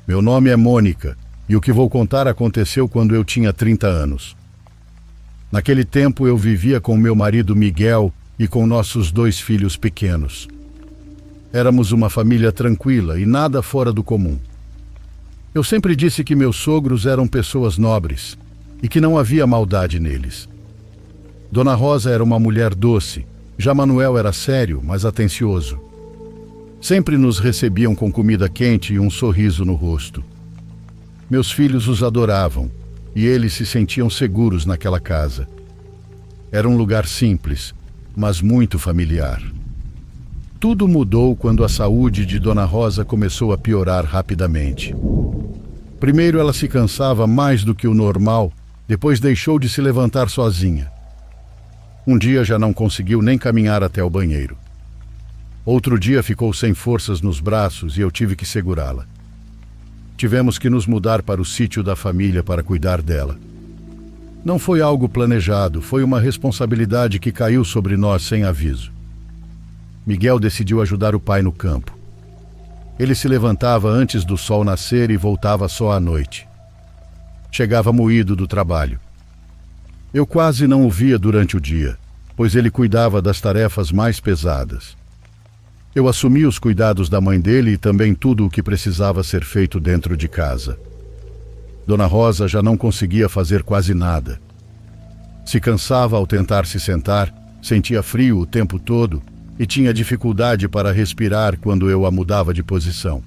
Meu nome é Mônica, e o que vou contar aconteceu quando eu tinha 30 anos. Naquele tempo eu vivia com meu marido Miguel e com nossos 2 filhos pequenos. Éramos uma família tranquila e nada fora do comum. Eu sempre disse que meus sogros eram pessoas nobres e que não havia maldade neles. Dona Rosa era uma mulher doce, já Manuel era sério, mas atencioso. Sempre nos recebiam com comida quente e um sorriso no rosto. Meus filhos os adoravam e eles se sentiam seguros naquela casa. Era um lugar simples, mas muito familiar. Tudo mudou quando a saúde de Dona Rosa começou a piorar rapidamente. Primeiro ela se cansava mais do que o normal, depois deixou de se levantar sozinha. Um dia já não conseguiu nem caminhar até o banheiro. Outro dia ficou sem forças nos braços e eu tive que segurá-la. Tivemos que nos mudar para o sítio da família para cuidar dela. Não foi algo planejado, foi uma responsabilidade que caiu sobre nós sem aviso. Miguel decidiu ajudar o pai no campo. Ele se levantava antes do sol nascer e voltava só à noite. Chegava moído do trabalho. Eu quase não o via durante o dia, pois ele cuidava das tarefas mais pesadas. Eu assumi os cuidados da mãe dele e também tudo o que precisava ser feito dentro de casa. Dona Rosa já não conseguia fazer quase nada. Se cansava ao tentar se sentar, sentia frio o tempo todo e tinha dificuldade para respirar quando eu a mudava de posição.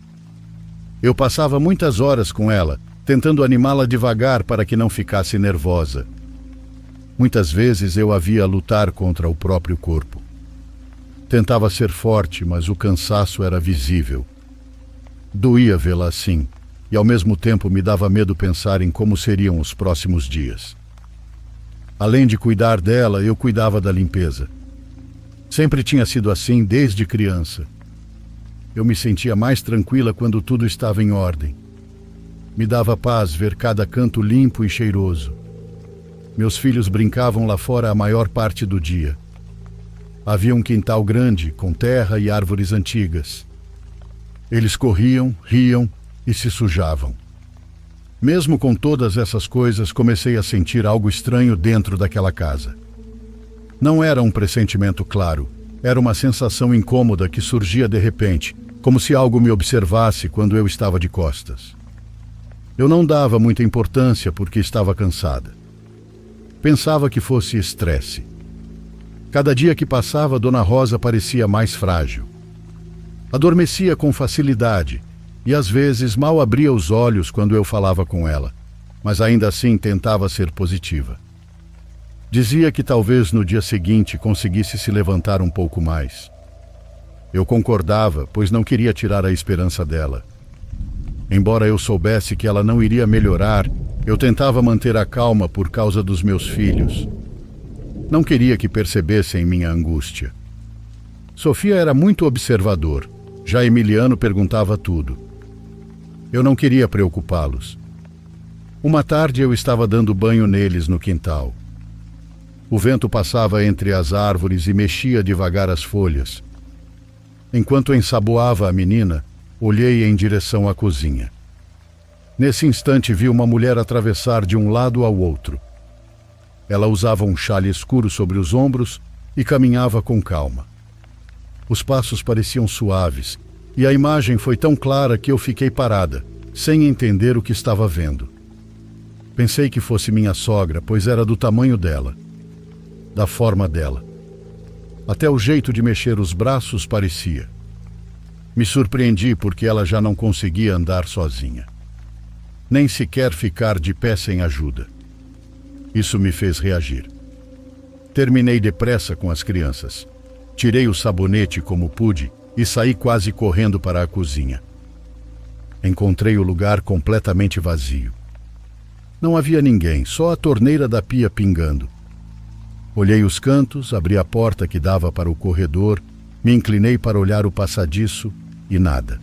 Eu passava muitas horas com ela, tentando animá-la devagar para que não ficasse nervosa. Muitas vezes eu a via lutar contra o próprio corpo. Tentava ser forte, mas o cansaço era visível. Doía vê-la assim, e ao mesmo tempo me dava medo pensar em como seriam os próximos dias. Além de cuidar dela, eu cuidava da limpeza. Sempre tinha sido assim desde criança. Eu me sentia mais tranquila quando tudo estava em ordem. Me dava paz ver cada canto limpo e cheiroso. Meus filhos brincavam lá fora a maior parte do dia. Havia um quintal grande, com terra e árvores antigas. Eles corriam, riam e se sujavam. Mesmo com todas essas coisas, comecei a sentir algo estranho dentro daquela casa. Não era um pressentimento claro, era uma sensação incômoda que surgia de repente, como se algo me observasse quando eu estava de costas. Eu não dava muita importância porque estava cansada. Pensava que fosse estresse. Cada dia que passava, Dona Rosa parecia mais frágil. Adormecia com facilidade e às vezes mal abria os olhos quando eu falava com ela, mas ainda assim tentava ser positiva. Dizia que talvez no dia seguinte conseguisse se levantar um pouco mais. Eu concordava, pois não queria tirar a esperança dela. Embora eu soubesse que ela não iria melhorar, eu tentava manter a calma por causa dos meus filhos. Não queria que percebessem minha angústia. Sofia era muito observador, já Emiliano perguntava tudo. Eu não queria preocupá-los. Uma tarde eu estava dando banho neles no quintal. O vento passava entre as árvores e mexia devagar as folhas. Enquanto ensaboava a menina, olhei em direção à cozinha. Nesse instante vi uma mulher atravessar de um lado ao outro. Ela usava um xale escuro sobre os ombros e caminhava com calma. Os passos pareciam suaves, e a imagem foi tão clara que eu fiquei parada, sem entender o que estava vendo. Pensei que fosse minha sogra, pois era do tamanho dela, da forma dela. Até o jeito de mexer os braços parecia. Me surpreendi porque ela já não conseguia andar sozinha. Nem sequer ficar de pé sem ajuda. Isso me fez reagir. Terminei depressa com as crianças. Tirei o sabonete como pude e saí quase correndo para a cozinha. Encontrei o lugar completamente vazio. Não havia ninguém, só a torneira da pia pingando. Olhei os cantos, abri a porta que dava para o corredor, me inclinei para olhar o passadiço e nada.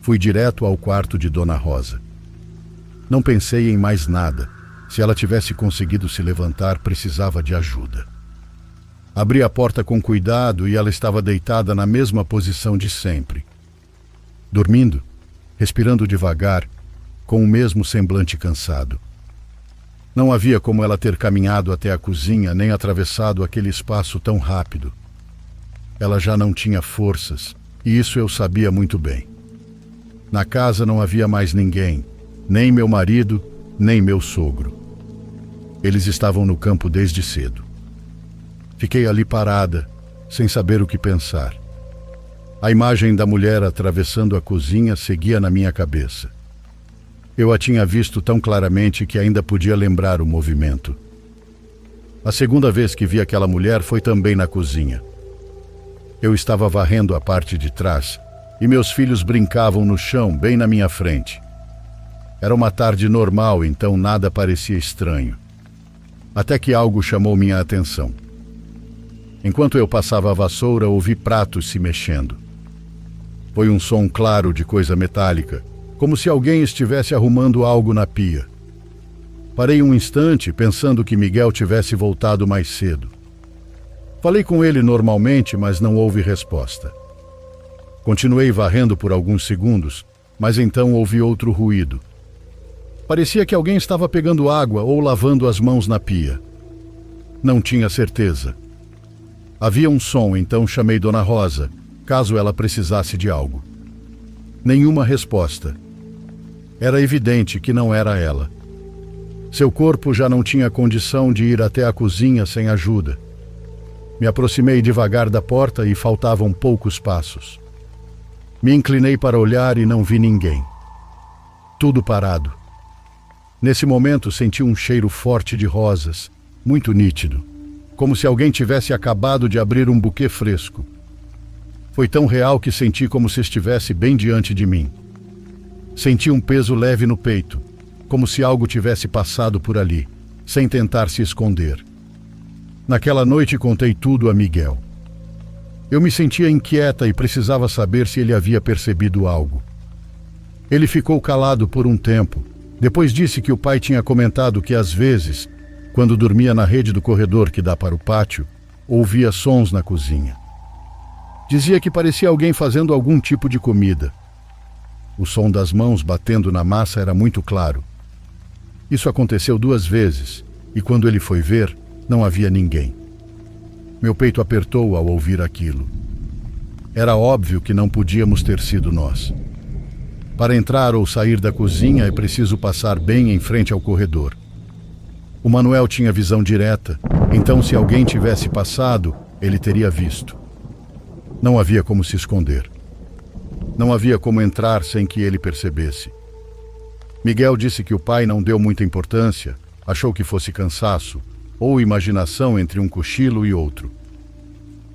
Fui direto ao quarto de Dona Rosa. Não pensei em mais nada. Se ela tivesse conseguido se levantar, precisava de ajuda. Abri a porta com cuidado e ela estava deitada na mesma posição de sempre. Dormindo? respirando devagar, com o mesmo semblante cansado. Não havia como ela ter caminhado até a cozinha nem atravessado aquele espaço tão rápido. Ela já não tinha forças, e isso eu sabia muito bem. Na casa não havia mais ninguém, nem meu marido, nem meu sogro. Eles estavam no campo desde cedo. Fiquei ali parada, sem saber o que pensar. A imagem da mulher atravessando a cozinha seguia na minha cabeça. Eu a tinha visto tão claramente que ainda podia lembrar o movimento. A segunda vez que vi aquela mulher foi também na cozinha. Eu estava varrendo a parte de trás e meus filhos brincavam no chão, bem na minha frente. Era uma tarde normal, então nada parecia estranho. Até que algo chamou minha atenção. Enquanto eu passava a vassoura, ouvi pratos se mexendo. Foi um som claro de coisa metálica, como se alguém estivesse arrumando algo na pia. Parei um instante, pensando que Miguel tivesse voltado mais cedo. Falei com ele normalmente, mas não houve resposta. Continuei varrendo por alguns segundos, mas então ouvi outro ruído. Parecia que alguém estava pegando água ou lavando as mãos na pia. Não tinha certeza. Havia um som, então chamei Dona Rosa, caso ela precisasse de algo. Nenhuma resposta. Era evidente que não era ela. Seu corpo já não tinha condição de ir até a cozinha sem ajuda. Me aproximei devagar da porta e faltavam poucos passos. Me inclinei para olhar e não vi ninguém. Tudo parado. Nesse momento senti um cheiro forte de rosas, muito nítido, como se alguém tivesse acabado de abrir um buquê fresco. Foi tão real que senti como se estivesse bem diante de mim. Senti um peso leve no peito, como se algo tivesse passado por ali, sem tentar se esconder. Naquela noite contei tudo a Miguel. Eu me sentia inquieta e precisava saber se ele havia percebido algo. Ele ficou calado por um tempo. Depois disse que o pai tinha comentado que às vezes, quando dormia na rede do corredor que dá para o pátio, ouvia sons na cozinha. Dizia que parecia alguém fazendo algum tipo de comida. O som das mãos batendo na massa era muito claro. Isso aconteceu 2 vezes, e quando ele foi ver, não havia ninguém. Meu peito apertou ao ouvir aquilo. Era óbvio que não podíamos ter sido nós. Para entrar ou sair da cozinha é preciso passar bem em frente ao corredor. O Manuel tinha visão direta, então se alguém tivesse passado, ele teria visto. Não havia como se esconder. Não havia como entrar sem que ele percebesse. Miguel disse que o pai não deu muita importância, achou que fosse cansaço ou imaginação entre um cochilo e outro.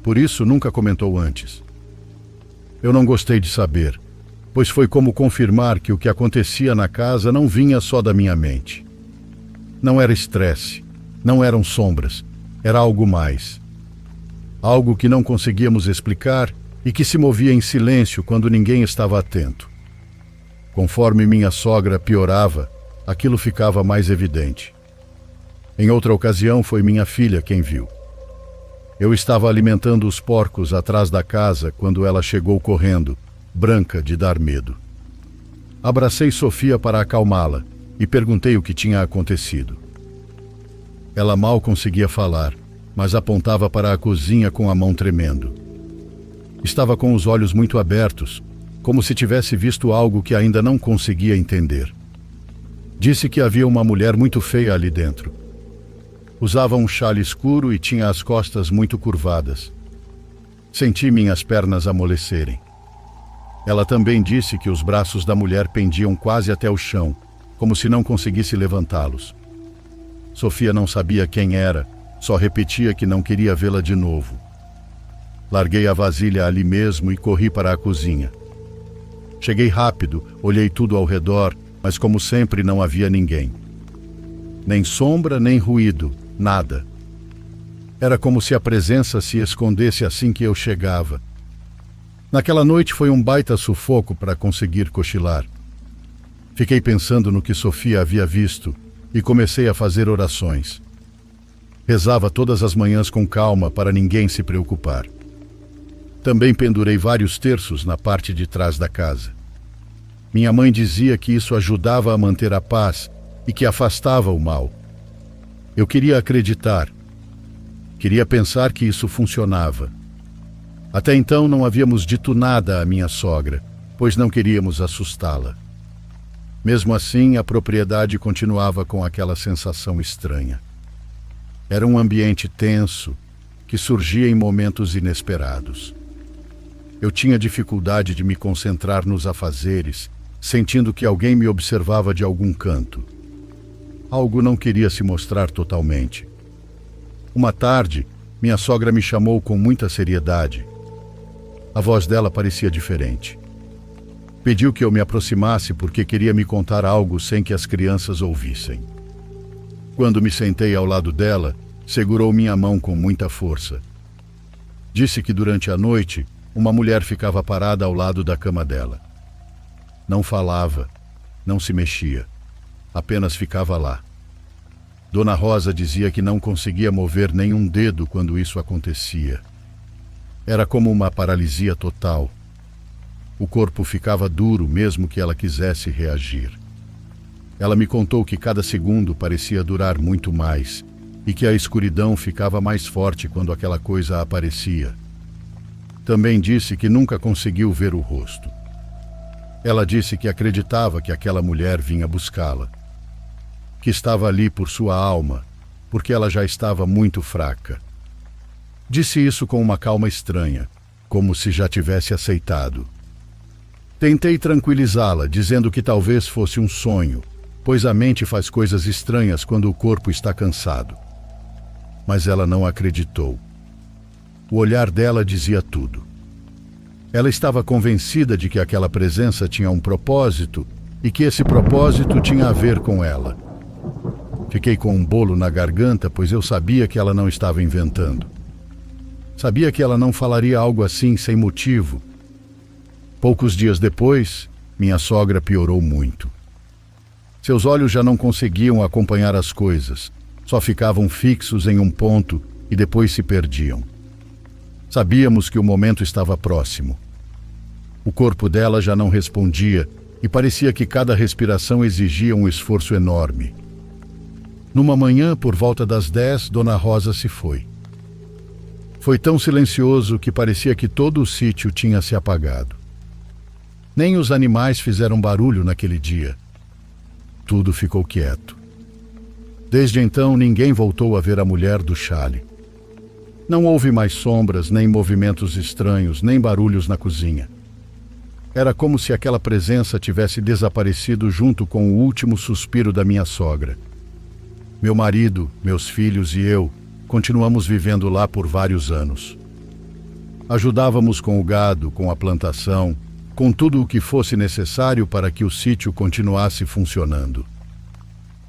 Por isso nunca comentou antes. Eu não gostei de saber, pois foi como confirmar que o que acontecia na casa não vinha só da minha mente. Não era estresse, não eram sombras, era algo mais. Algo que não conseguíamos explicar e que se movia em silêncio quando ninguém estava atento. Conforme minha sogra piorava, aquilo ficava mais evidente. Em outra ocasião foi minha filha quem viu. Eu estava alimentando os porcos atrás da casa quando ela chegou correndo, branca de dar medo. Abracei Sofia para acalmá-la e perguntei o que tinha acontecido. Ela mal conseguia falar, mas apontava para a cozinha com a mão tremendo. Estava com os olhos muito abertos, como se tivesse visto algo que ainda não conseguia entender. Disse que havia uma mulher muito feia ali dentro. Usava um xale escuro e tinha as costas muito curvadas. Senti minhas pernas amolecerem. Ela também disse que os braços da mulher pendiam quase até o chão, como se não conseguisse levantá-los. Sofia não sabia quem era, só repetia que não queria vê-la de novo. Larguei a vasilha ali mesmo e corri para a cozinha. Cheguei rápido, olhei tudo ao redor, mas como sempre não havia ninguém. Nem sombra, nem ruído, nada. Era como se a presença se escondesse assim que eu chegava. Naquela noite foi um baita sufoco para conseguir cochilar. Fiquei pensando no que Sofia havia visto e comecei a fazer orações. Rezava todas as manhãs com calma para ninguém se preocupar. Também pendurei vários terços na parte de trás da casa. Minha mãe dizia que isso ajudava a manter a paz e que afastava o mal. Eu queria acreditar. Queria pensar que isso funcionava. Até então não havíamos dito nada à minha sogra, pois não queríamos assustá-la. Mesmo assim, a propriedade continuava com aquela sensação estranha. Era um ambiente tenso que surgia em momentos inesperados. Eu tinha dificuldade de me concentrar nos afazeres, sentindo que alguém me observava de algum canto. Algo não queria se mostrar totalmente. Uma tarde, minha sogra me chamou com muita seriedade. A voz dela parecia diferente. Pediu que eu me aproximasse porque queria me contar algo sem que as crianças ouvissem. Quando me sentei ao lado dela, segurou minha mão com muita força. Disse que durante a noite, uma mulher ficava parada ao lado da cama dela. Não falava, não se mexia, apenas ficava lá. Dona Rosa dizia que não conseguia mover nenhum dedo quando isso acontecia. Era como uma paralisia total. O corpo ficava duro mesmo que ela quisesse reagir. Ela me contou que cada segundo parecia durar muito mais e que a escuridão ficava mais forte quando aquela coisa aparecia. Também disse que nunca conseguiu ver o rosto. Ela disse que acreditava que aquela mulher vinha buscá-la, que estava ali por sua alma, porque ela já estava muito fraca. Disse isso com uma calma estranha, como se já tivesse aceitado. Tentei tranquilizá-la, dizendo que talvez fosse um sonho, pois a mente faz coisas estranhas quando o corpo está cansado. Mas ela não acreditou. O olhar dela dizia tudo. Ela estava convencida de que aquela presença tinha um propósito e que esse propósito tinha a ver com ela. Fiquei com um bolo na garganta, pois eu sabia que ela não estava inventando. Sabia que ela não falaria algo assim sem motivo. Poucos dias depois, minha sogra piorou muito. Seus olhos já não conseguiam acompanhar as coisas, só ficavam fixos em um ponto e depois se perdiam. Sabíamos que o momento estava próximo. O corpo dela já não respondia e parecia que cada respiração exigia um esforço enorme. Numa manhã, por volta das 10, Dona Rosa se foi. Foi tão silencioso que parecia que todo o sítio tinha se apagado. Nem os animais fizeram barulho naquele dia. Tudo ficou quieto. Desde então, ninguém voltou a ver a mulher do chale. Não houve mais sombras, nem movimentos estranhos, nem barulhos na cozinha. Era como se aquela presença tivesse desaparecido junto com o último suspiro da minha sogra. Meu marido, meus filhos e eu continuamos vivendo lá por vários anos. Ajudávamos com o gado, com a plantação, com tudo o que fosse necessário para que o sítio continuasse funcionando.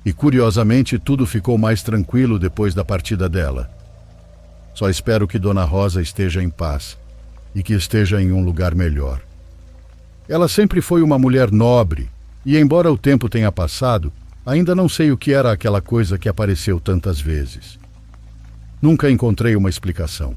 E curiosamente tudo ficou mais tranquilo depois da partida dela. Só espero que Dona Rosa esteja em paz e que esteja em um lugar melhor. Ela sempre foi uma mulher nobre e, embora o tempo tenha passado, ainda não sei o que era aquela coisa que apareceu tantas vezes. Nunca encontrei uma explicação.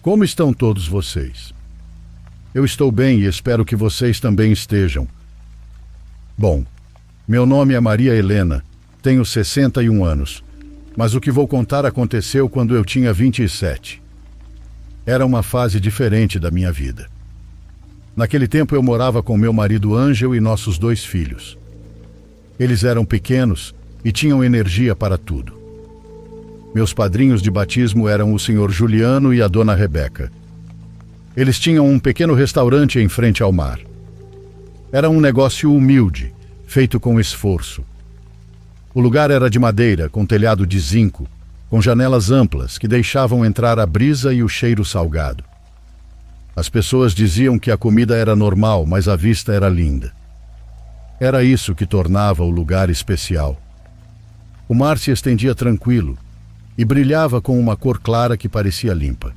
Como estão todos vocês? Eu estou bem e espero que vocês também estejam. Bom, meu nome é Maria Helena, tenho 61 anos, mas o que vou contar aconteceu quando eu tinha 27. Era uma fase diferente da minha vida. Naquele tempo eu morava com meu marido Ângelo e nossos 2 filhos. Eles eram pequenos e tinham energia para tudo. Meus padrinhos de batismo eram o senhor Juliano e a dona Rebeca. Eles tinham um pequeno restaurante em frente ao mar. Era um negócio humilde, feito com esforço. O lugar era de madeira, com telhado de zinco, com janelas amplas que deixavam entrar a brisa e o cheiro salgado. As pessoas diziam que a comida era normal, mas a vista era linda. Era isso que tornava o lugar especial. O mar se estendia tranquilo e brilhava com uma cor clara que parecia limpa.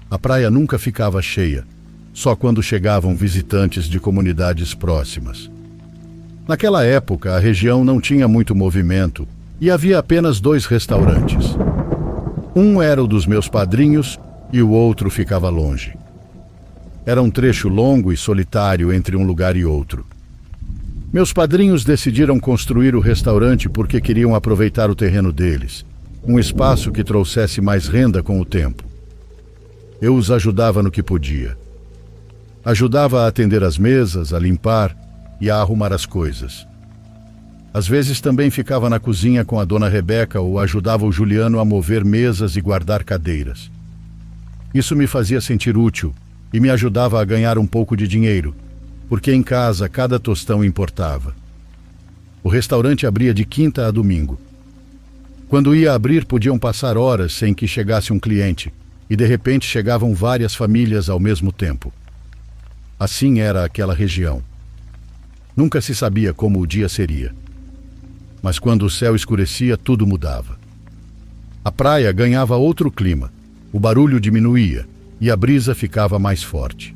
A praia nunca ficava cheia, só quando chegavam visitantes de comunidades próximas. Naquela época, a região não tinha muito movimento e havia apenas 2 restaurantes. Um era o dos meus padrinhos e o outro ficava longe. Era um trecho longo e solitário entre um lugar e outro. Meus padrinhos decidiram construir o restaurante porque queriam aproveitar o terreno deles, um espaço que trouxesse mais renda com o tempo. Eu os ajudava no que podia. Ajudava a atender as mesas, a limpar e a arrumar as coisas. Às vezes também ficava na cozinha com a dona Rebeca ou ajudava o Juliano a mover mesas e guardar cadeiras. Isso me fazia sentir útil e me ajudava a ganhar um pouco de dinheiro, porque em casa cada tostão importava. O restaurante abria de quinta a domingo. Quando ia abrir, podiam passar horas sem que chegasse um cliente, e de repente chegavam várias famílias ao mesmo tempo. Assim era aquela região. Nunca se sabia como o dia seria. Mas quando o céu escurecia, tudo mudava. A praia ganhava outro clima, o barulho diminuía e a brisa ficava mais forte.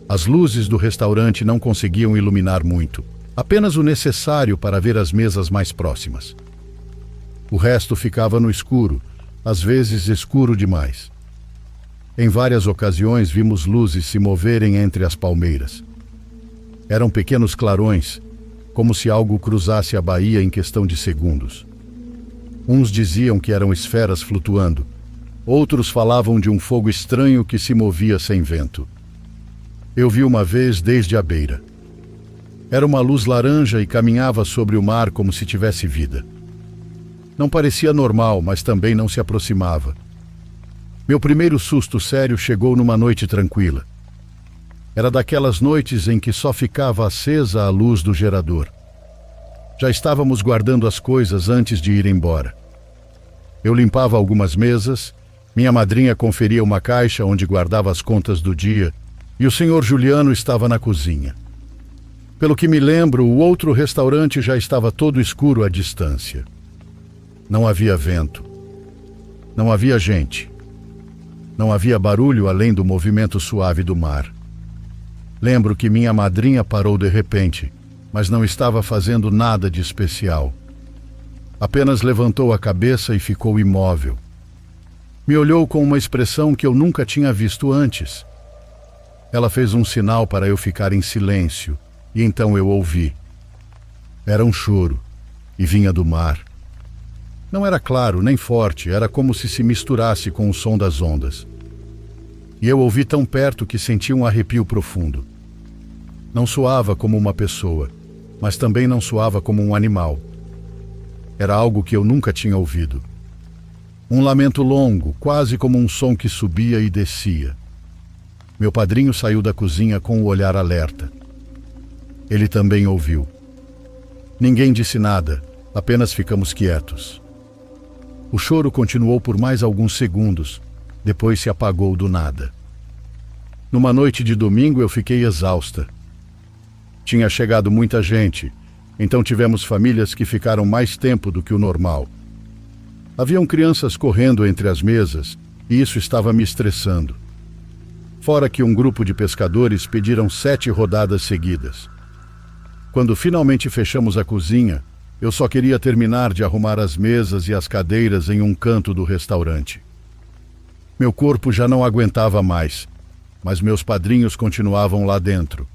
As luzes do restaurante não conseguiam iluminar muito, apenas o necessário para ver as mesas mais próximas. O resto ficava no escuro, às vezes escuro demais. Em várias ocasiões vimos luzes se moverem entre as palmeiras. Eram pequenos clarões, como se algo cruzasse a baía em questão de segundos. Uns diziam que eram esferas flutuando, outros falavam de um fogo estranho que se movia sem vento. Eu vi uma vez desde a beira. Era uma luz laranja e caminhava sobre o mar como se tivesse vida. Não parecia normal, mas também não se aproximava. Meu primeiro susto sério chegou numa noite tranquila. Era daquelas noites em que só ficava acesa a luz do gerador. Já estávamos guardando as coisas antes de ir embora. Eu limpava algumas mesas, minha madrinha conferia uma caixa onde guardava as contas do dia e o senhor Juliano estava na cozinha. Pelo que me lembro, o outro restaurante já estava todo escuro à distância. Não havia vento. Não havia gente. Não havia barulho além do movimento suave do mar. Lembro que minha madrinha parou de repente, mas não estava fazendo nada de especial. Apenas levantou a cabeça e ficou imóvel. Me olhou com uma expressão que eu nunca tinha visto antes. Ela fez um sinal para eu ficar em silêncio, e então eu ouvi. Era um choro, e vinha do mar. Não era claro nem forte, era como se misturasse com o som das ondas. E eu ouvi tão perto que senti um arrepio profundo. Não soava como uma pessoa, mas também não soava como um animal. Era algo que eu nunca tinha ouvido. Um lamento longo, quase como um som que subia e descia. Meu padrinho saiu da cozinha com o olhar alerta. Ele também ouviu. Ninguém disse nada, apenas ficamos quietos. O choro continuou por mais alguns segundos, depois se apagou do nada. Numa noite de domingo eu fiquei exausta. Tinha chegado muita gente, então tivemos famílias que ficaram mais tempo do que o normal. Haviam crianças correndo entre as mesas e isso estava me estressando. Fora que um grupo de pescadores pediram 7 rodadas seguidas. Quando finalmente fechamos a cozinha, eu só queria terminar de arrumar as mesas e as cadeiras em um canto do restaurante. Meu corpo já não aguentava mais, mas meus padrinhos continuavam lá dentro.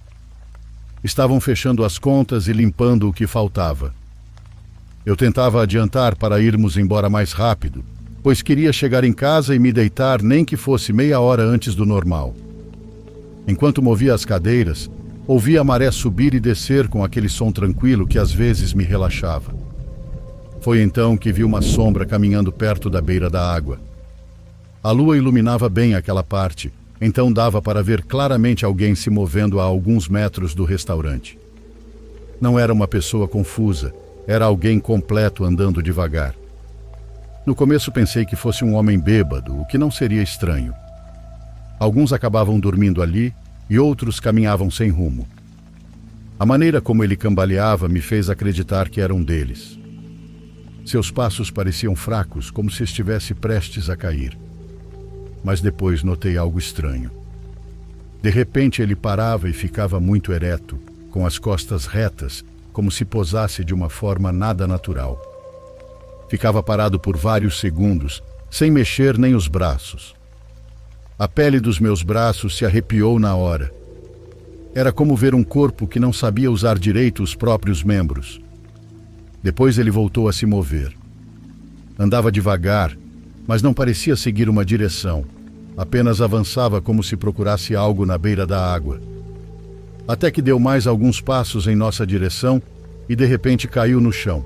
Estavam fechando as contas e limpando o que faltava. Eu tentava adiantar para irmos embora mais rápido, pois queria chegar em casa e me deitar nem que fosse meia hora antes do normal. Enquanto movia as cadeiras, ouvia a maré subir e descer com aquele som tranquilo que às vezes me relaxava. Foi então que vi uma sombra caminhando perto da beira da água. A lua iluminava bem aquela parte, então dava para ver claramente alguém se movendo a alguns metros do restaurante. Não era uma pessoa confusa, era alguém completo andando devagar. No começo pensei que fosse um homem bêbado, o que não seria estranho. Alguns acabavam dormindo ali e outros caminhavam sem rumo. A maneira como ele cambaleava me fez acreditar que era um deles. Seus passos pareciam fracos, como se estivesse prestes a cair. Mas depois notei algo estranho. De repente ele parava e ficava muito ereto, com as costas retas, como se posasse de uma forma nada natural. Ficava parado por vários segundos, sem mexer nem os braços. A pele dos meus braços se arrepiou na hora. Era como ver um corpo que não sabia usar direito os próprios membros. Depois ele voltou a se mover. Andava devagar, mas não parecia seguir uma direção. Apenas avançava como se procurasse algo na beira da água. Até que deu mais alguns passos em nossa direção e de repente caiu no chão.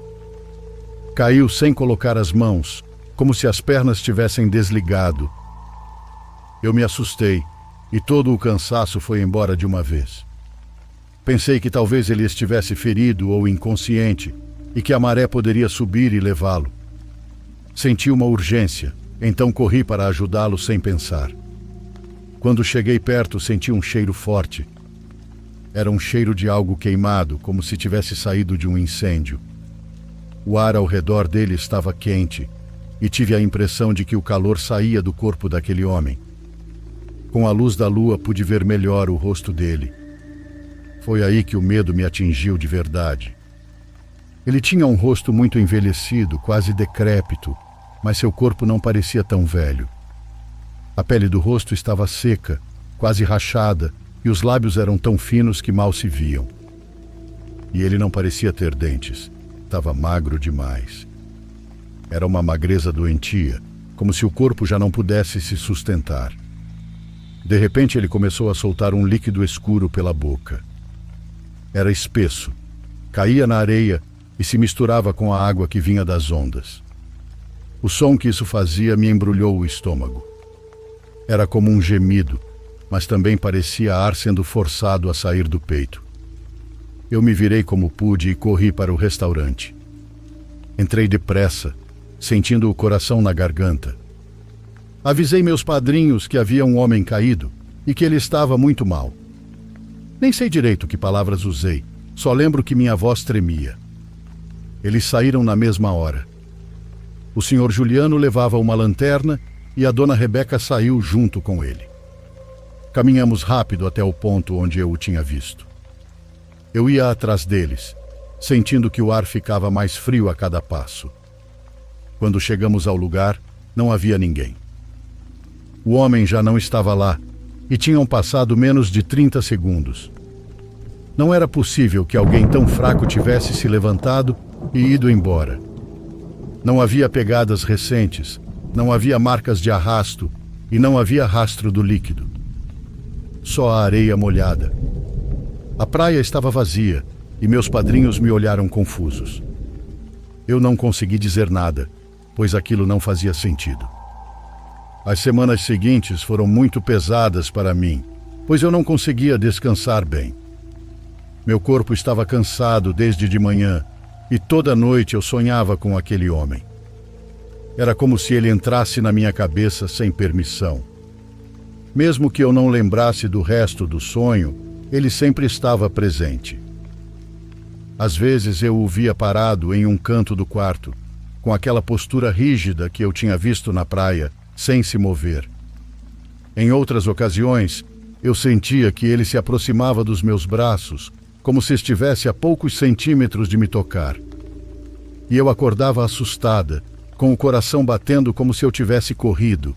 Caiu sem colocar as mãos, como se as pernas tivessem desligado. Eu me assustei e todo o cansaço foi embora de uma vez. Pensei que talvez ele estivesse ferido ou inconsciente e que a maré poderia subir e levá-lo. Senti uma urgência, então corri para ajudá-lo sem pensar. Quando cheguei perto, senti um cheiro forte. Era um cheiro de algo queimado, como se tivesse saído de um incêndio. O ar ao redor dele estava quente e tive a impressão de que o calor saía do corpo daquele homem. Com a luz da lua pude ver melhor o rosto dele. Foi aí que o medo me atingiu de verdade. Ele tinha um rosto muito envelhecido, quase decrépito, mas seu corpo não parecia tão velho. A pele do rosto estava seca, quase rachada, e os lábios eram tão finos que mal se viam. E ele não parecia ter dentes. Estava magro demais. Era uma magreza doentia, como se o corpo já não pudesse se sustentar. De repente ele começou a soltar um líquido escuro pela boca. Era espesso, caía na areia e se misturava com a água que vinha das ondas. O som que isso fazia me embrulhou o estômago. Era como um gemido, mas também parecia ar sendo forçado a sair do peito. Eu me virei como pude e corri para o restaurante. Entrei depressa, sentindo o coração na garganta. Avisei meus padrinhos que havia um homem caído e que ele estava muito mal. Nem sei direito que palavras usei, só lembro que minha voz tremia. Eles saíram na mesma hora. O senhor Juliano levava uma lanterna e a dona Rebeca saiu junto com ele. Caminhamos rápido até o ponto onde eu o tinha visto. Eu ia atrás deles, sentindo que o ar ficava mais frio a cada passo. Quando chegamos ao lugar, não havia ninguém. O homem já não estava lá e tinham passado menos de 30 segundos. Não era possível que alguém tão fraco tivesse se levantado e ido embora. Não havia pegadas recentes, não havia marcas de arrasto e não havia rastro do líquido. Só a areia molhada. A praia estava vazia e meus padrinhos me olharam confusos. Eu não consegui dizer nada, pois aquilo não fazia sentido. As semanas seguintes foram muito pesadas para mim, pois eu não conseguia descansar bem. Meu corpo estava cansado desde de manhã e toda noite eu sonhava com aquele homem. Era como se ele entrasse na minha cabeça sem permissão. Mesmo que eu não lembrasse do resto do sonho, ele sempre estava presente. Às vezes eu o via parado em um canto do quarto, com aquela postura rígida que eu tinha visto na praia, sem se mover. Em outras ocasiões, eu sentia que ele se aproximava dos meus braços, como se estivesse a poucos centímetros de me tocar. E eu acordava assustada, com o coração batendo como se eu tivesse corrido.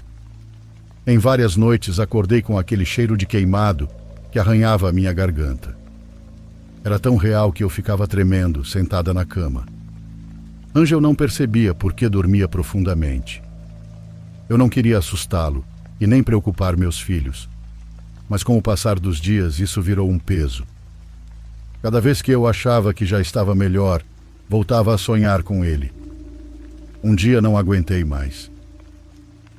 Em várias noites acordei com aquele cheiro de queimado que arranhava a minha garganta. Era tão real que eu ficava tremendo, sentada na cama. Ângel não percebia porque dormia profundamente. Eu não queria assustá-lo e nem preocupar meus filhos. Mas com o passar dos dias, isso virou um peso. Cada vez que eu achava que já estava melhor, voltava a sonhar com ele. Um dia não aguentei mais.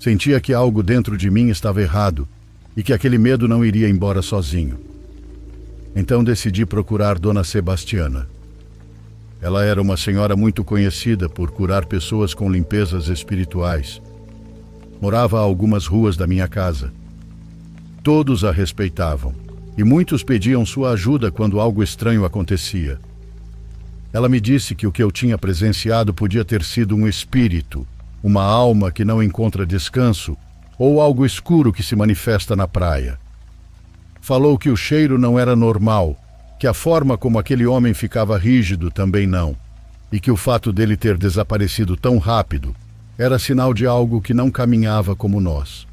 Sentia que algo dentro de mim estava errado e que aquele medo não iria embora sozinho. Então decidi procurar Dona Sebastiana. Ela era uma senhora muito conhecida por curar pessoas com limpezas espirituais. Morava a algumas ruas da minha casa. Todos a respeitavam e muitos pediam sua ajuda quando algo estranho acontecia. Ela me disse que o que eu tinha presenciado podia ter sido um espírito, uma alma que não encontra descanso ou algo escuro que se manifesta na praia. Falou que o cheiro não era normal, que a forma como aquele homem ficava rígido também não, e que o fato dele ter desaparecido tão rápido era sinal de algo que não caminhava como nós.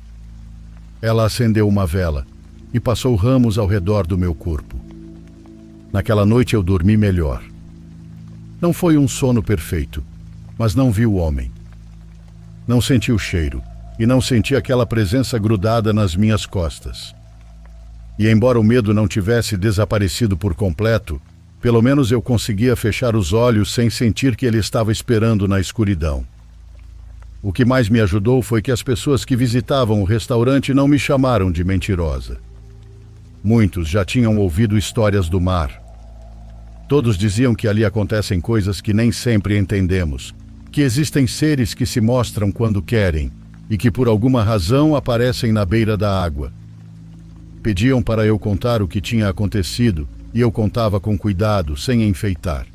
Ela acendeu uma vela e passou ramos ao redor do meu corpo. Naquela noite eu dormi melhor. Não foi um sono perfeito, mas não vi o homem. Não senti o cheiro e não senti aquela presença grudada nas minhas costas. E embora o medo não tivesse desaparecido por completo, pelo menos eu conseguia fechar os olhos sem sentir que ele estava esperando na escuridão. O que mais me ajudou foi que as pessoas que visitavam o restaurante não me chamaram de mentirosa. Muitos já tinham ouvido histórias do mar. Todos diziam que ali acontecem coisas que nem sempre entendemos, que existem seres que se mostram quando querem e que por alguma razão aparecem na beira da água. Pediam para eu contar o que tinha acontecido e eu contava com cuidado, sem enfeitar.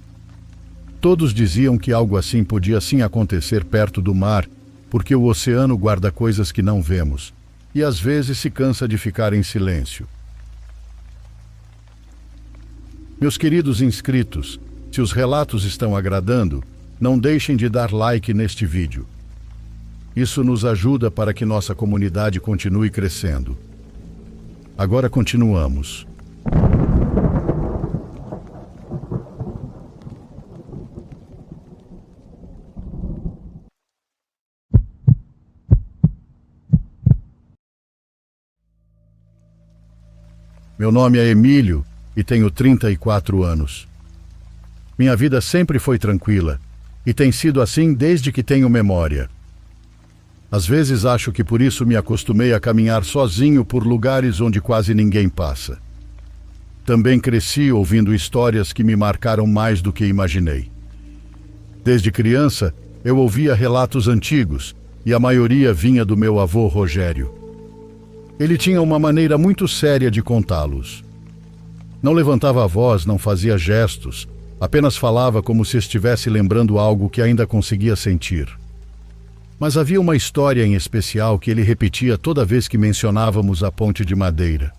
Todos diziam que algo assim podia sim acontecer perto do mar, porque o oceano guarda coisas que não vemos e às vezes se cansa de ficar em silêncio. Meus queridos inscritos, se os relatos estão agradando, não deixem de dar like neste vídeo. Isso nos ajuda para que nossa comunidade continue crescendo. Agora continuamos. Meu nome é Emílio e tenho 34 anos. Minha vida sempre foi tranquila e tem sido assim desde que tenho memória. Às vezes acho que por isso me acostumei a caminhar sozinho por lugares onde quase ninguém passa. Também cresci ouvindo histórias que me marcaram mais do que imaginei. Desde criança, eu ouvia relatos antigos e a maioria vinha do meu avô Rogério. Ele tinha uma maneira muito séria de contá-los. Não levantava a voz, não fazia gestos, apenas falava como se estivesse lembrando algo que ainda conseguia sentir. Mas havia uma história em especial que ele repetia toda vez que mencionávamos a ponte de madeira.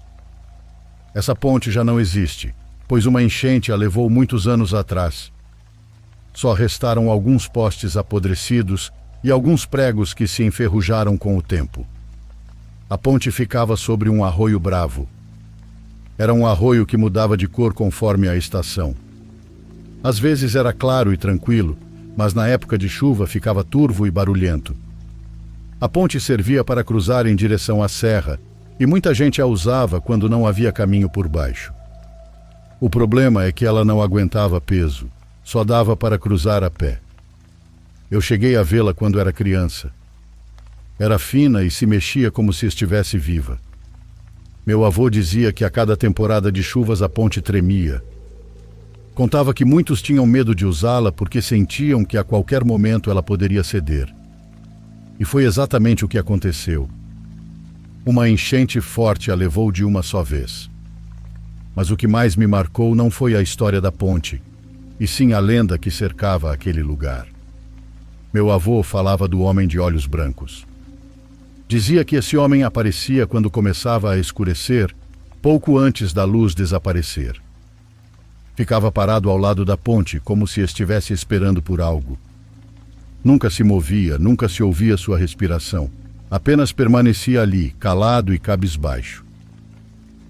Essa ponte já não existe, pois uma enchente a levou muitos anos atrás. Só restaram alguns postes apodrecidos e alguns pregos que se enferrujaram com o tempo. A ponte ficava sobre um arroio bravo. Era um arroio que mudava de cor conforme a estação. Às vezes era claro e tranquilo, mas na época de chuva ficava turvo e barulhento. A ponte servia para cruzar em direção à serra, e muita gente a usava quando não havia caminho por baixo. O problema é que ela não aguentava peso, só dava para cruzar a pé. Eu cheguei a vê-la quando era criança. Era fina e se mexia como se estivesse viva. Meu avô dizia que a cada temporada de chuvas a ponte tremia. Contava que muitos tinham medo de usá-la porque sentiam que a qualquer momento ela poderia ceder. E foi exatamente o que aconteceu. Uma enchente forte a levou de uma só vez. Mas o que mais me marcou não foi a história da ponte, e sim a lenda que cercava aquele lugar. Meu avô falava do homem de olhos brancos. Dizia que esse homem aparecia quando começava a escurecer, pouco antes da luz desaparecer. Ficava parado ao lado da ponte, como se estivesse esperando por algo. Nunca se movia, nunca se ouvia sua respiração. Apenas permanecia ali, calado e cabisbaixo.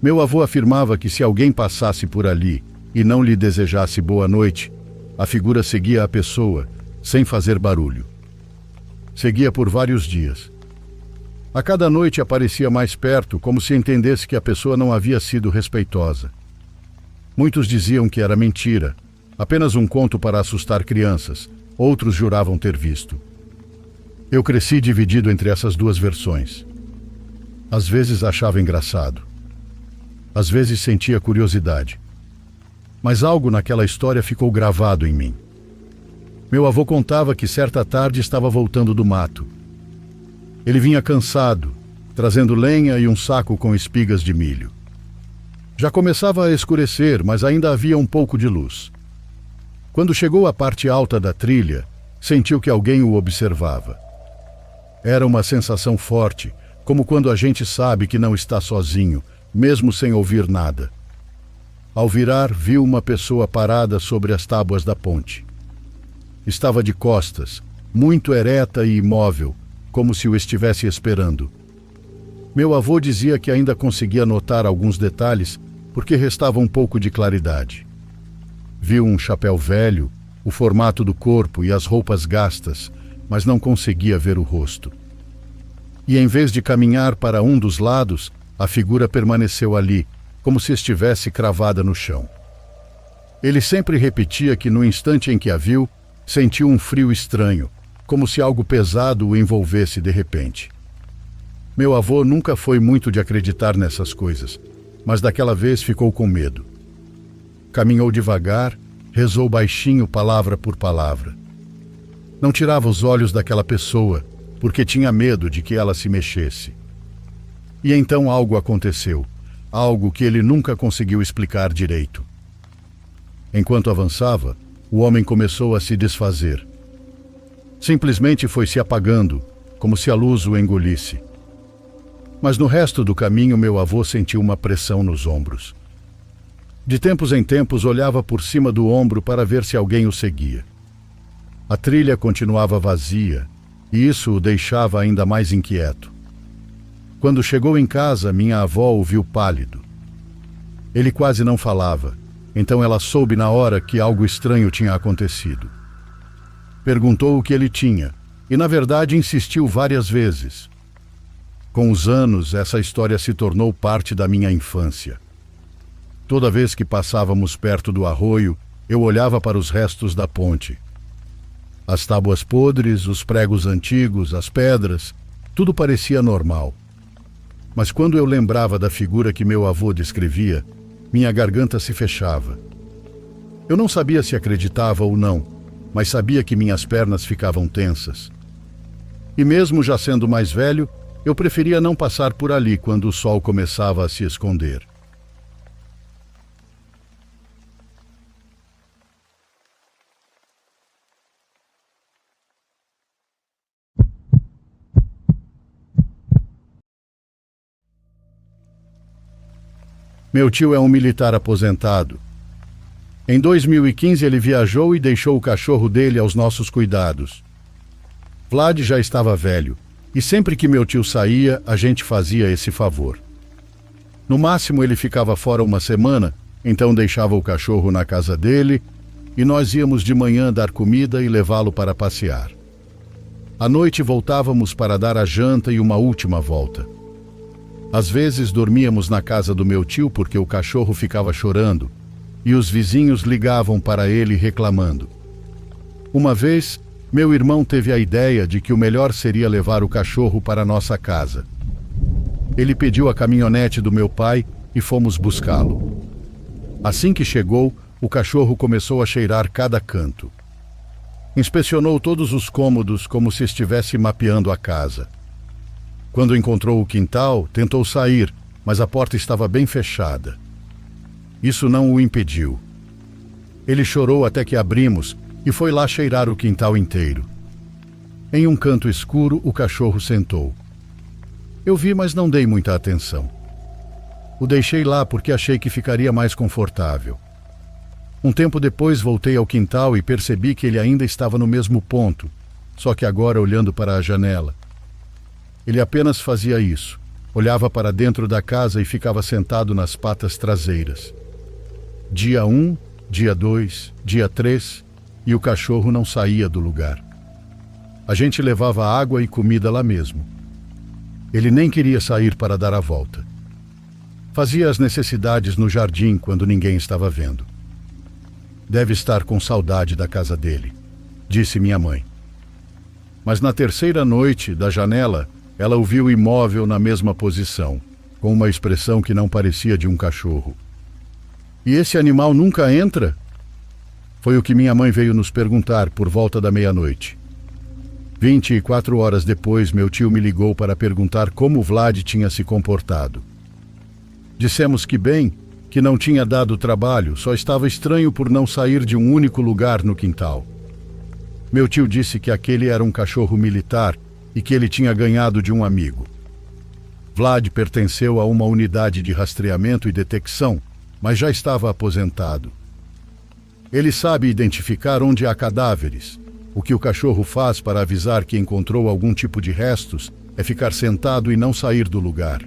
Meu avô afirmava que se alguém passasse por ali e não lhe desejasse boa noite, a figura seguia a pessoa, sem fazer barulho. Seguia por vários dias. A cada noite aparecia mais perto, como se entendesse que a pessoa não havia sido respeitosa. Muitos diziam que era mentira, apenas um conto para assustar crianças. Outros juravam ter visto. Eu cresci dividido entre essas duas versões. Às vezes achava engraçado. Às vezes sentia curiosidade. Mas algo naquela história ficou gravado em mim. Meu avô contava que certa tarde estava voltando do mato. Ele vinha cansado, trazendo lenha e um saco com espigas de milho. Já começava a escurecer, mas ainda havia um pouco de luz. Quando chegou à parte alta da trilha, sentiu que alguém o observava. Era uma sensação forte, como quando a gente sabe que não está sozinho, mesmo sem ouvir nada. Ao virar, viu uma pessoa parada sobre as tábuas da ponte. Estava de costas, muito ereta e imóvel, como se o estivesse esperando. Meu avô dizia que ainda conseguia notar alguns detalhes porque restava um pouco de claridade. Viu um chapéu velho, o formato do corpo e as roupas gastas, mas não conseguia ver o rosto. E em vez de caminhar para um dos lados, a figura permaneceu ali, como se estivesse cravada no chão. Ele sempre repetia que no instante em que a viu, sentiu um frio estranho, como se algo pesado o envolvesse de repente. Meu avô nunca foi muito de acreditar nessas coisas, mas daquela vez ficou com medo. Caminhou devagar, rezou baixinho palavra por palavra. Não tirava os olhos daquela pessoa, porque tinha medo de que ela se mexesse. E então algo aconteceu, algo que ele nunca conseguiu explicar direito. Enquanto avançava, o homem começou a se desfazer. Simplesmente foi se apagando, como se a luz o engolisse. Mas no resto do caminho, meu avô sentiu uma pressão nos ombros. De tempos em tempos, olhava por cima do ombro para ver se alguém o seguia. A trilha continuava vazia, e isso o deixava ainda mais inquieto. Quando chegou em casa, minha avó o viu pálido. Ele quase não falava, então ela soube na hora que algo estranho tinha acontecido. Perguntou o que ele tinha, e na verdade insistiu várias vezes. Com os anos, essa história se tornou parte da minha infância. Toda vez que passávamos perto do arroio, eu olhava para os restos da ponte. As tábuas podres, os pregos antigos, as pedras, tudo parecia normal. Mas quando eu lembrava da figura que meu avô descrevia, minha garganta se fechava. Eu não sabia se acreditava ou não, mas sabia que minhas pernas ficavam tensas. E mesmo já sendo mais velho, eu preferia não passar por ali quando o sol começava a se esconder. Meu tio é um militar aposentado. Em 2015 ele viajou e deixou o cachorro dele aos nossos cuidados. Vlad já estava velho, e sempre que meu tio saía, a gente fazia esse favor. No máximo ele ficava fora uma semana, então deixava o cachorro na casa dele, e nós íamos de manhã dar comida e levá-lo para passear. À noite voltávamos para dar a janta e uma última volta. Às vezes dormíamos na casa do meu tio porque o cachorro ficava chorando, e os vizinhos ligavam para ele reclamando. Uma vez, meu irmão teve a ideia de que o melhor seria levar o cachorro para nossa casa. Ele pediu a caminhonete do meu pai e fomos buscá-lo. Assim que chegou, o cachorro começou a cheirar cada canto. Inspecionou todos os cômodos como se estivesse mapeando a casa. Quando encontrou o quintal, tentou sair, mas a porta estava bem fechada. Isso não o impediu. Ele chorou até que abrimos e foi lá cheirar o quintal inteiro. Em um canto escuro, o cachorro sentou. Eu vi, mas não dei muita atenção. O deixei lá porque achei que ficaria mais confortável. Um tempo depois voltei ao quintal e percebi que ele ainda estava no mesmo ponto, só que agora olhando para a janela. Ele apenas fazia isso, olhava para dentro da casa e ficava sentado nas patas traseiras. Dia 1, dia 2, dia 3, e o cachorro não saía do lugar. A gente levava água e comida lá mesmo. Ele nem queria sair para dar a volta. Fazia as necessidades no jardim quando ninguém estava vendo. Deve estar com saudade da casa dele, disse minha mãe. Mas na terceira noite, da janela, ela o viu imóvel na mesma posição, com uma expressão que não parecia de um cachorro. E esse animal nunca entra? Foi o que minha mãe veio nos perguntar por volta da meia-noite. 24 horas depois, meu tio me ligou para perguntar como Vlad tinha se comportado. Dissemos que bem, que não tinha dado trabalho, só estava estranho por não sair de um único lugar no quintal. Meu tio disse que aquele era um cachorro militar e que ele tinha ganhado de um amigo. Vlad pertenceu a uma unidade de rastreamento e detecção, mas já estava aposentado. Ele sabe identificar onde há cadáveres. O que o cachorro faz para avisar que encontrou algum tipo de restos é ficar sentado e não sair do lugar.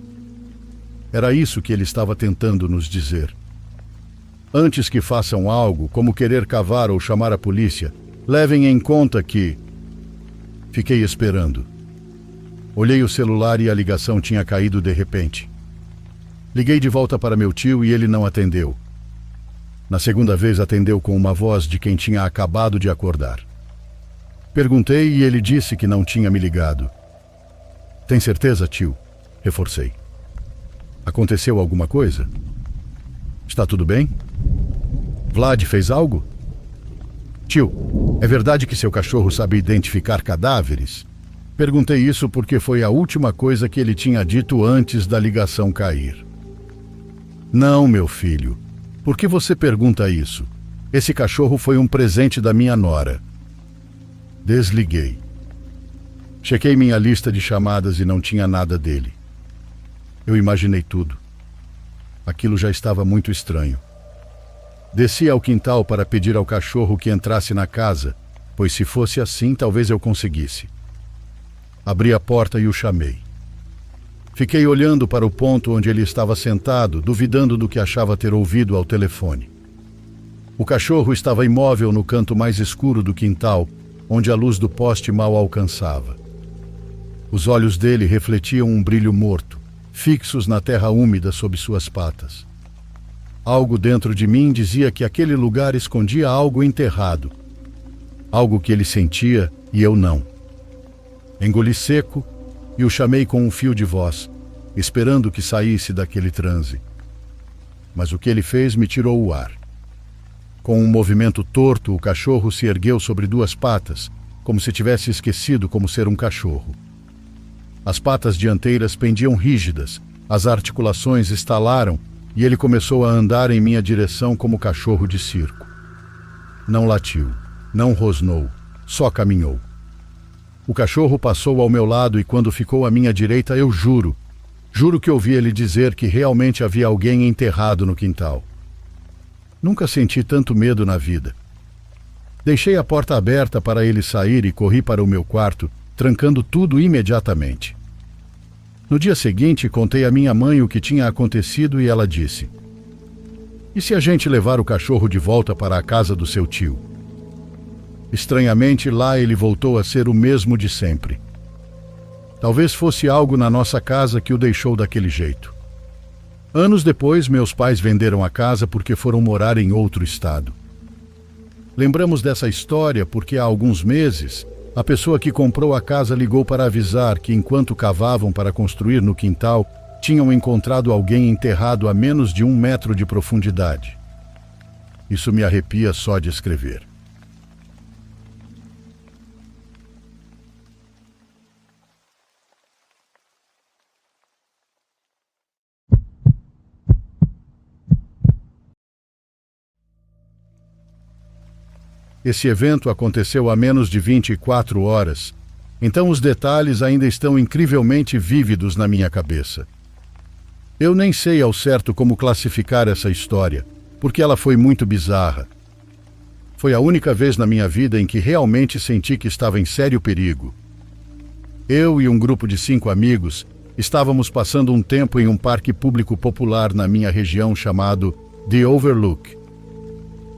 Era isso que ele estava tentando nos dizer. Antes que façam algo, como querer cavar ou chamar a polícia, levem em conta que... Fiquei esperando. Olhei o celular e a ligação tinha caído de repente. Liguei de volta para meu tio e ele não atendeu. Na segunda vez atendeu com uma voz de quem tinha acabado de acordar. Perguntei e ele disse que não tinha me ligado. Tem certeza, tio? Reforcei. Aconteceu alguma coisa? Está tudo bem? Vlad fez algo? Tio, é verdade que seu cachorro sabe identificar cadáveres? Perguntei isso porque foi a última coisa que ele tinha dito antes da ligação cair. Não, meu filho. Por que você pergunta isso? Esse cachorro foi um presente da minha nora. Desliguei. Chequei minha lista de chamadas e não tinha nada dele. Eu imaginei tudo. Aquilo já estava muito estranho. Desci ao quintal para pedir ao cachorro que entrasse na casa, pois se fosse assim, talvez eu conseguisse. Abri a porta e o chamei. Fiquei olhando para o ponto onde ele estava sentado, duvidando do que achava ter ouvido ao telefone. O cachorro estava imóvel no canto mais escuro do quintal, onde a luz do poste mal alcançava. Os olhos dele refletiam um brilho morto, fixos na terra úmida sob suas patas. Algo dentro de mim dizia que aquele lugar escondia algo enterrado. Algo que ele sentia e eu não. Engoli seco e o chamei com um fio de voz, esperando que saísse daquele transe. Mas o que ele fez me tirou o ar. Com um movimento torto, o cachorro se ergueu sobre duas patas, como se tivesse esquecido como ser um cachorro. As patas dianteiras pendiam rígidas, as articulações estalaram e ele começou a andar em minha direção como cachorro de circo. Não latiu, não rosnou, só caminhou. O cachorro passou ao meu lado e quando ficou à minha direita, eu juro que ouvi ele dizer que realmente havia alguém enterrado no quintal. Nunca senti tanto medo na vida. Deixei a porta aberta para ele sair e corri para o meu quarto, trancando tudo imediatamente. No dia seguinte, contei à minha mãe o que tinha acontecido e ela disse: "E se a gente levar o cachorro de volta para a casa do seu tio?" Estranhamente, lá ele voltou a ser o mesmo de sempre. Talvez fosse algo na nossa casa que o deixou daquele jeito. Anos depois, meus pais venderam a casa porque foram morar em outro estado. Lembramos dessa história porque há alguns meses, a pessoa que comprou a casa ligou para avisar que enquanto cavavam para construir no quintal, tinham encontrado alguém enterrado a menos de 1 metro de profundidade. Isso me arrepia só de escrever. Esse evento aconteceu há menos de 24 horas, então os detalhes ainda estão incrivelmente vívidos na minha cabeça. Eu nem sei ao certo como classificar essa história, porque ela foi muito bizarra. Foi a única vez na minha vida em que realmente senti que estava em sério perigo. Eu e um grupo de 5 amigos estávamos passando um tempo em um parque público popular na minha região chamado The Overlook.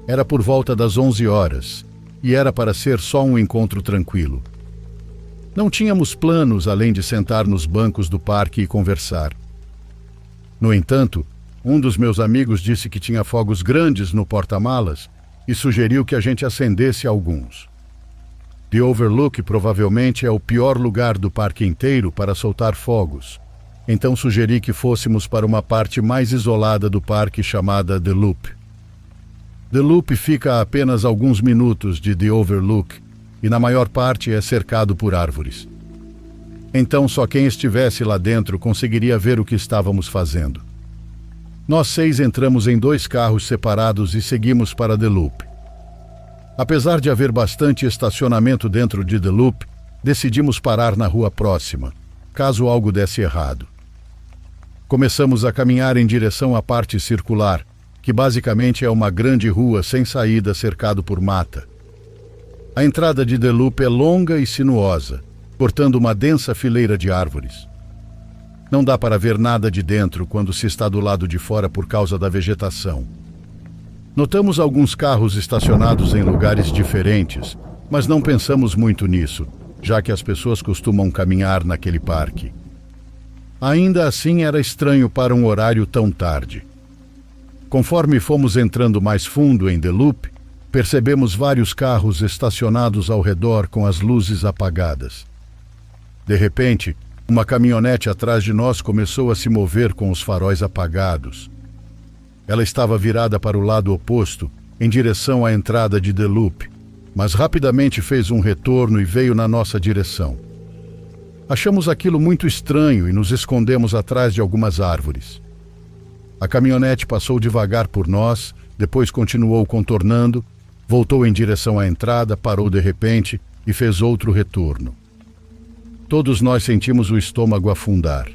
Era por volta das 11 horas, e era para ser só um encontro tranquilo. Não tínhamos planos além de sentar nos bancos do parque e conversar. No entanto, um dos meus amigos disse que tinha fogos grandes no porta-malas e sugeriu que a gente acendesse alguns. The Overlook provavelmente é o pior lugar do parque inteiro para soltar fogos, então sugeri que fôssemos para uma parte mais isolada do parque chamada The Loop. The Loop fica a apenas alguns minutos de The Overlook e na maior parte é cercado por árvores. Então só quem estivesse lá dentro conseguiria ver o que estávamos fazendo. Nós 6 entramos em 2 carros separados e seguimos para The Loop. Apesar de haver bastante estacionamento dentro de The Loop, decidimos parar na rua próxima, caso algo desse errado. Começamos a caminhar em direção à parte circular, que basicamente é uma grande rua sem saída cercado por mata. A entrada de The Loop é longa e sinuosa, cortando uma densa fileira de árvores. Não dá para ver nada de dentro quando se está do lado de fora por causa da vegetação. Notamos alguns carros estacionados em lugares diferentes, mas não pensamos muito nisso, já que as pessoas costumam caminhar naquele parque. Ainda assim era estranho para um horário tão tarde. Conforme fomos entrando mais fundo em The Loop, percebemos vários carros estacionados ao redor com as luzes apagadas. De repente, uma caminhonete atrás de nós começou a se mover com os faróis apagados. Ela estava virada para o lado oposto, em direção à entrada de The Loop, mas rapidamente fez um retorno e veio na nossa direção. Achamos aquilo muito estranho e nos escondemos atrás de algumas árvores. A caminhonete passou devagar por nós, depois continuou contornando, voltou em direção à entrada, parou de repente e fez outro retorno. Todos nós sentimos o estômago afundar.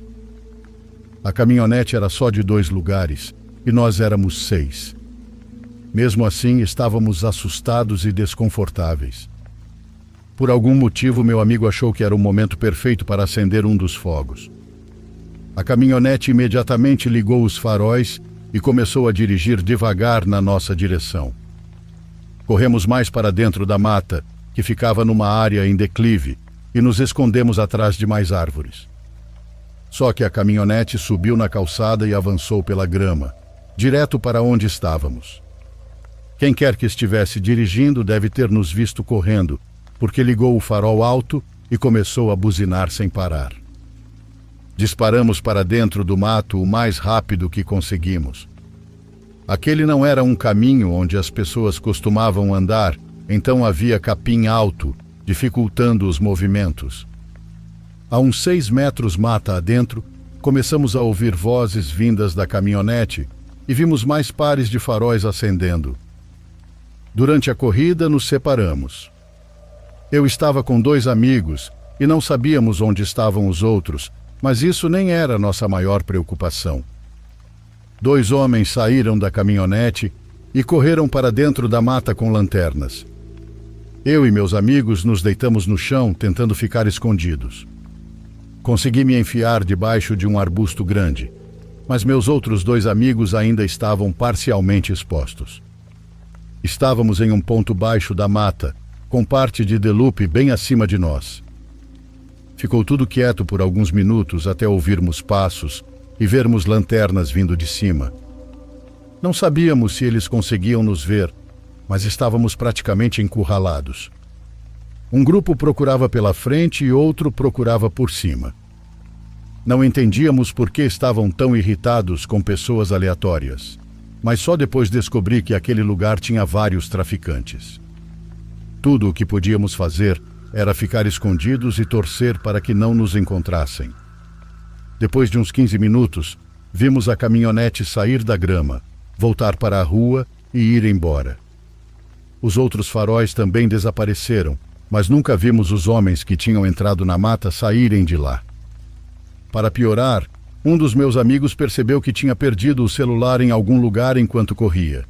A caminhonete era só de 2 lugares e nós éramos 6. Mesmo assim, estávamos assustados e desconfortáveis. Por algum motivo, meu amigo achou que era o momento perfeito para acender um dos fogos. A caminhonete imediatamente ligou os faróis e começou a dirigir devagar na nossa direção. Corremos mais para dentro da mata, que ficava numa área em declive, e nos escondemos atrás de mais árvores. Só que a caminhonete subiu na calçada e avançou pela grama, direto para onde estávamos. Quem quer que estivesse dirigindo deve ter nos visto correndo, porque ligou o farol alto e começou a buzinar sem parar. Disparamos para dentro do mato o mais rápido que conseguimos. Aquele não era um caminho onde as pessoas costumavam andar, então havia capim alto, dificultando os movimentos. A uns 6 metros mata adentro, começamos a ouvir vozes vindas da caminhonete e vimos mais pares de faróis acendendo. Durante a corrida, nos separamos. Eu estava com 2 amigos e não sabíamos onde estavam os outros, mas isso nem era nossa maior preocupação. 2 homens saíram da caminhonete e correram para dentro da mata com lanternas. Eu e meus amigos nos deitamos no chão, tentando ficar escondidos. Consegui me enfiar debaixo de um arbusto grande, mas meus outros 2 amigos ainda estavam parcialmente expostos. Estávamos em um ponto baixo da mata, com parte de The Loop bem acima de nós. Ficou tudo quieto por alguns minutos até ouvirmos passos e vermos lanternas vindo de cima. Não sabíamos se eles conseguiam nos ver, mas estávamos praticamente encurralados. Um grupo procurava pela frente e outro procurava por cima. Não entendíamos por que estavam tão irritados com pessoas aleatórias, mas só depois descobri que aquele lugar tinha vários traficantes. Tudo o que podíamos fazer era ficar escondidos e torcer para que não nos encontrassem. Depois de uns 15 minutos, vimos a caminhonete sair da grama, voltar para a rua e ir embora. Os outros faróis também desapareceram, mas nunca vimos os homens que tinham entrado na mata saírem de lá. Para piorar, um dos meus amigos percebeu que tinha perdido o celular em algum lugar enquanto corria.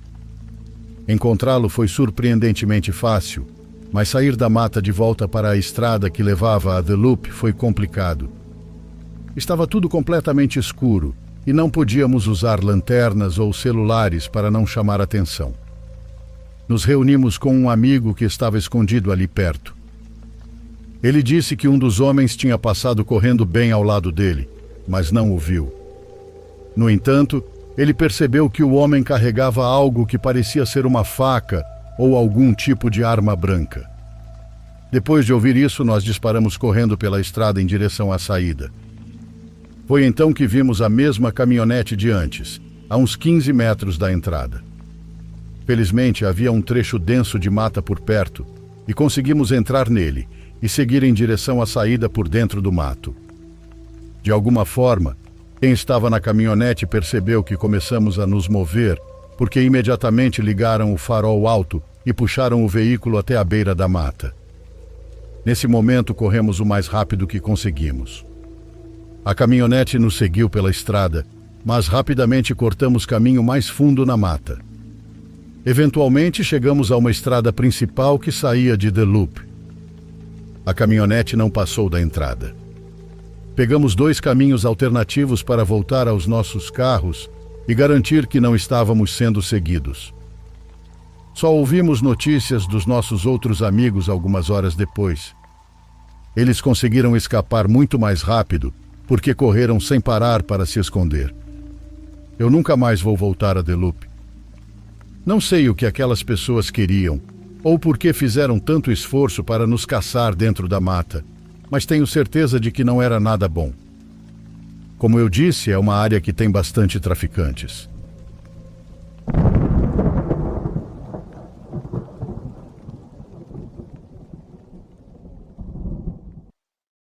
Encontrá-lo foi surpreendentemente fácil, mas sair da mata de volta para a estrada que levava a The Loop foi complicado. Estava tudo completamente escuro e não podíamos usar lanternas ou celulares para não chamar atenção. Nos reunimos com um amigo que estava escondido ali perto. Ele disse que um dos homens tinha passado correndo bem ao lado dele, mas não o viu. No entanto, ele percebeu que o homem carregava algo que parecia ser uma faca ou algum tipo de arma branca. Depois de ouvir isso, nós disparamos correndo pela estrada em direção à saída. Foi então que vimos a mesma caminhonete de antes, a uns 15 metros da entrada. Felizmente, havia um trecho denso de mata por perto e conseguimos entrar nele e seguir em direção à saída por dentro do mato. De alguma forma, quem estava na caminhonete percebeu que começamos a nos mover, porque imediatamente ligaram o farol alto e puxaram o veículo até a beira da mata. Nesse momento, corremos o mais rápido que conseguimos. A caminhonete nos seguiu pela estrada mas rapidamente cortamos caminho mais fundo na mata. Eventualmente chegamos a uma estrada principal que saía de The Loop. A caminhonete não passou da entrada. Pegamos 2 caminhos alternativos para voltar aos nossos carros e garantir que não estávamos sendo seguidos. Só ouvimos notícias dos nossos outros amigos algumas horas depois. Eles conseguiram escapar muito mais rápido porque correram sem parar para se esconder. Eu nunca mais vou voltar a The Loop. Não sei o que aquelas pessoas queriam ou por que fizeram tanto esforço para nos caçar dentro da mata, mas tenho certeza de que não era nada bom. Como eu disse, é uma área que tem bastante traficantes.